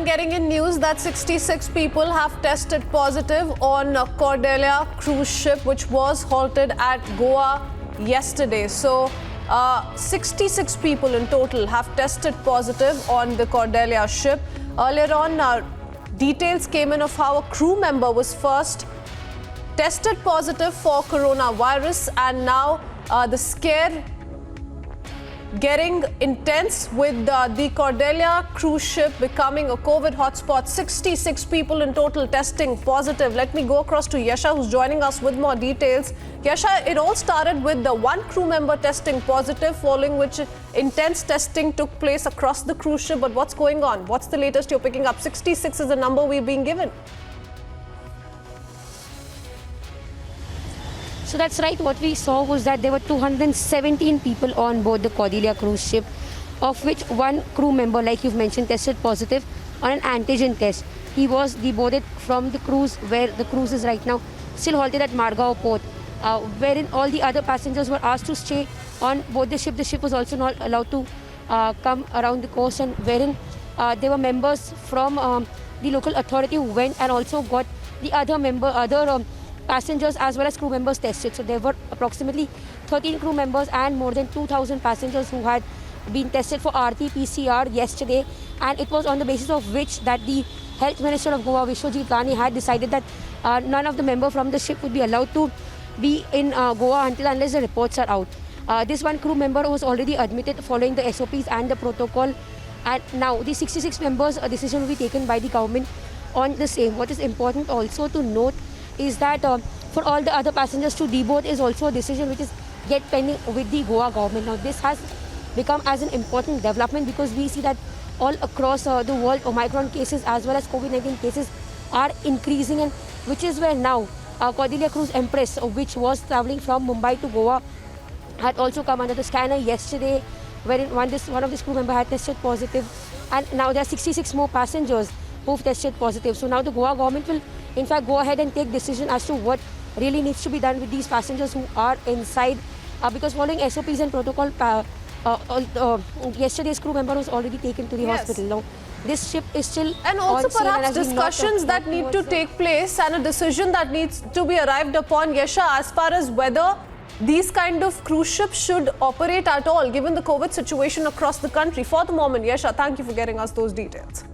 And getting in news that 66 people have tested positive on a Cordelia cruise ship which was halted at Goa yesterday. So 66 people in total have tested positive on the Cordelia ship. Earlier on, details came in of how a crew member was first tested positive for coronavirus, and now the scare getting intense with the Cordelia cruise ship becoming a COVID hotspot. 66 people in total testing positive. Let me go across to Yasha, who's joining us with more details. Yasha, it all started with the one crew member testing positive, following which intense testing took place across the cruise ship. But what's going on? What's the latest you're picking up? 66 is the number we've been given. So that's right. What we saw was that there were 217 people on board the Cordelia cruise ship, of which one crew member, like you've mentioned, tested positive on an antigen test. He was deboarded from the cruise, where the cruise is right now, still halted at Margao port, wherein all the other passengers were asked to stay on board the ship. The ship was also not allowed to come around the coast, and wherein there were members from the local authority who went and also got the other passengers as well as crew members tested. So there were approximately 13 crew members and more than 2,000 passengers who had been tested for RT-PCR yesterday, and it was on the basis of which that the Health Minister of Goa, Vishwajit Rani, had decided that none of the members from the ship would be allowed to be in Goa unless the reports are out. This one crew member was already admitted following the SOPs and the protocol, and now the 66 members, a decision will be taken by the government on the same. What is important also to note is that for all the other passengers to deboard is also a decision which is yet pending with the Goa government. Now this has become as an important development because we see that all across the world Omicron cases as well as COVID-19 cases are increasing, and which is where now Cordelia Cruise Empress, which was travelling from Mumbai to Goa, had also come under the scanner yesterday, wherein one of these crew members had tested positive, and now there are 66 more passengers who've tested positive. So now the Goa government will in fact go ahead and take decision as to what really needs to be done with these passengers who are inside, because following SOPs and protocol, yesterday's crew member was already taken to the hospital. Now this ship is still and also on perhaps discussions that need to take place and a decision that needs to be arrived upon, Yasha, as far as whether these kind of cruise ships should operate at all given the COVID situation across the country. For the moment, Yasha, thank you for getting us those details.